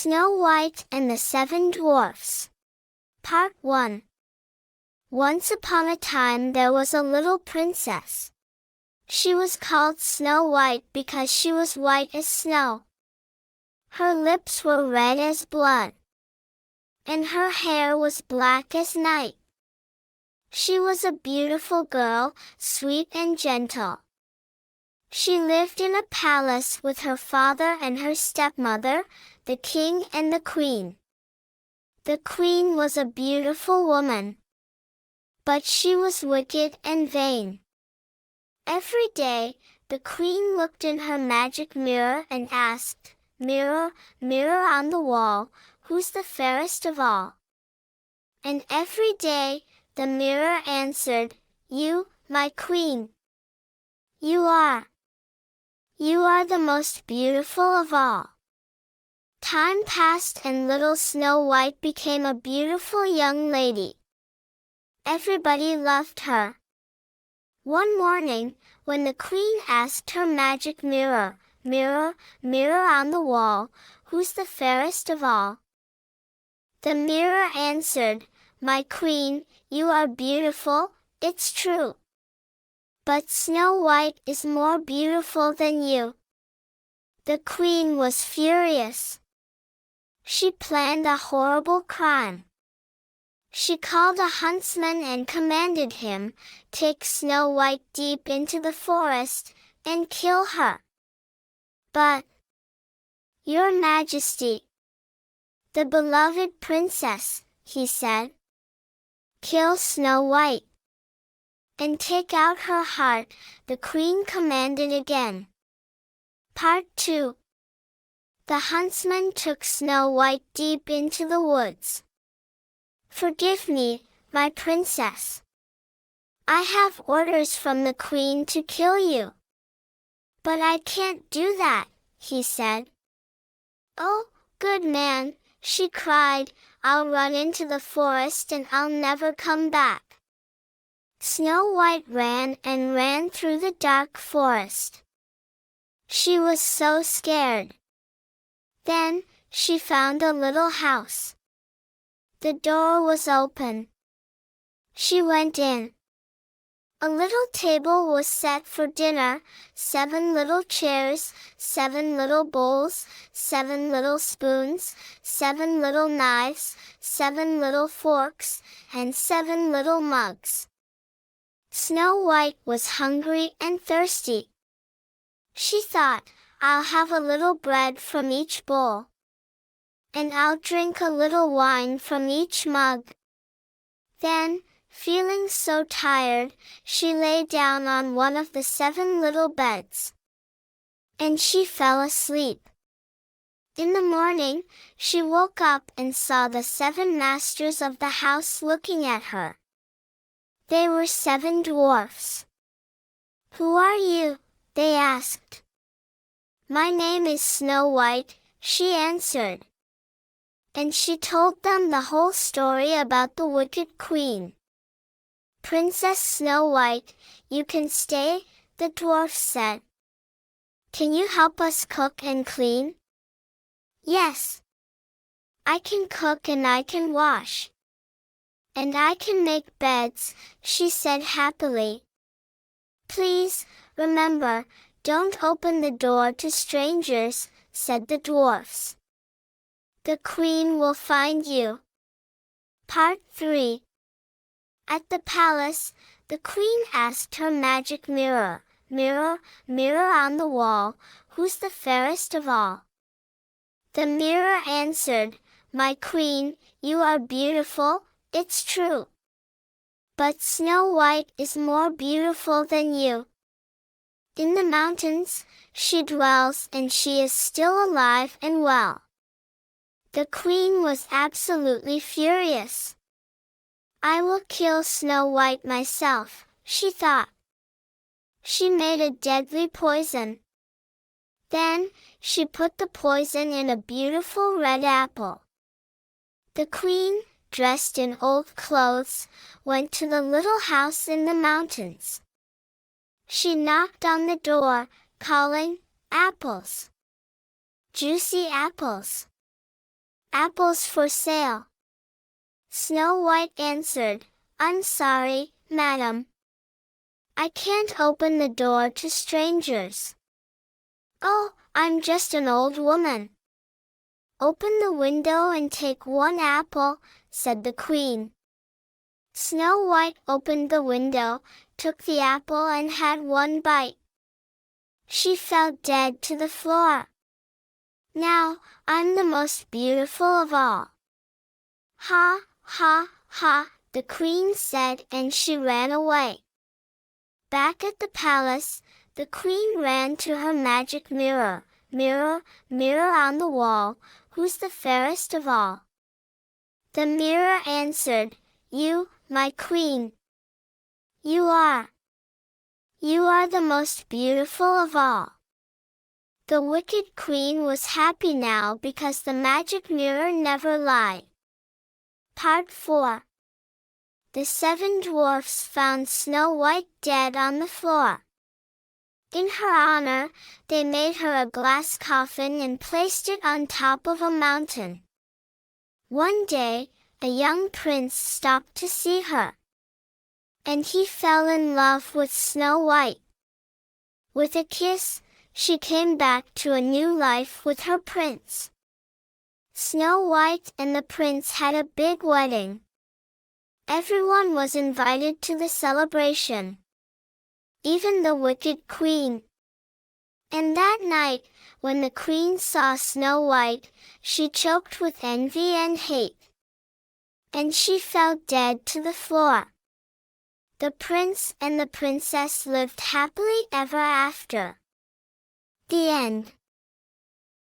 Snow White and the Seven Dwarfs. Part 1. Once upon a time there was a little princess. She was called Snow White because she was white as snow. Her lips were red as blood, and her hair was black as night. She was a beautiful girl, sweet and gentle. She lived in a palace with her father and her stepmother, the king and the queen. The queen was a beautiful woman, but she was wicked and vain. Every day, the queen looked in her magic mirror and asked, "Mirror, mirror on the wall, who's the fairest of all?" And every day, the mirror answered, "You, my queen. You are the most beautiful of all." Time passed and little Snow White became a beautiful young lady. Everybody loved her. One morning, when the queen asked her magic mirror, "Mirror, mirror on the wall, who's the fairest of all?" the mirror answered, "My queen, you are beautiful, it's true. But Snow White is more beautiful than you." The queen was furious. She planned a horrible crime. She called a huntsman and commanded him, "Take Snow White deep into the forest, and kill her." "But, Your Majesty, the beloved princess," he said. "Kill Snow White, and take out her heart," the queen commanded again. Part 2. The huntsman took Snow White deep into the woods. "Forgive me, my princess. I have orders from the queen to kill you." "But I can't do that," he said. "Oh, good man," she cried, "I'll run into the forest and I'll never come back." Snow White ran and ran through the dark forest. She was so scared. Then, she found a little house. The door was open. She went in. A little table was set for dinner, 7 little chairs, 7 little bowls, 7 little spoons, 7 little knives, 7 little forks, and 7 little mugs. Snow White was hungry and thirsty. She thought, "I'll have a little bread from each bowl, and I'll drink a little wine from each mug." Then, feeling so tired, she lay down on one of the 7 little beds, and she fell asleep. In the morning, she woke up and saw the 7 masters of the house looking at her. They were 7 dwarfs. "Who are you?" they asked. "My name is Snow White," she answered. And she told them the whole story about the wicked queen. "Princess Snow White, you can stay," the dwarfs said. "Can you help us cook and clean?" "Yes. I can cook and I can wash. And I can make beds," she said happily. "Please, remember, don't open the door to strangers," said the dwarfs. "The queen will find you." Part 3. At the palace, the queen asked her magic mirror, "Mirror, mirror on the wall, who's the fairest of all?" The mirror answered, "My queen, you are beautiful, it's true. But Snow White is more beautiful than you. In the mountains, she dwells and she is still alive and well." The queen was absolutely furious. "I will kill Snow White myself," she thought. She made a deadly poison. Then, she put the poison in a beautiful red apple. The queen, dressed in old clothes, went to the little house in the mountains. She knocked on the door, calling, "Apples! Juicy apples! Apples for sale. Snow White answered, I'm sorry, madam. I can't open the door to strangers. Oh, I'm just an old woman. Open the window and take one apple, said the queen. Snow White opened the window, took the apple and had one bite. She fell dead to the floor. Now, I'm the most beautiful of all. Ha, ha, ha, the queen said, and she ran away. Back at the palace, the queen ran to her magic mirror. Mirror, mirror on the wall, who's the fairest of all? The mirror answered, You, my queen. You are. You are the most beautiful of all. The wicked queen was happy now because the magic mirror never lied. Part 4. The 7 dwarfs found Snow White dead on the floor. In her honor, they made her a glass coffin and placed it on top of a mountain. One day, a young prince stopped to see her. And he fell in love with Snow White. With a kiss, she came back to a new life with her prince. Snow White and the prince had a big wedding. Everyone was invited to the celebration. Even the wicked queen. And that night, when the queen saw Snow White, she choked with envy and hate. And she fell dead to the floor. The prince and the princess lived happily ever after. The end.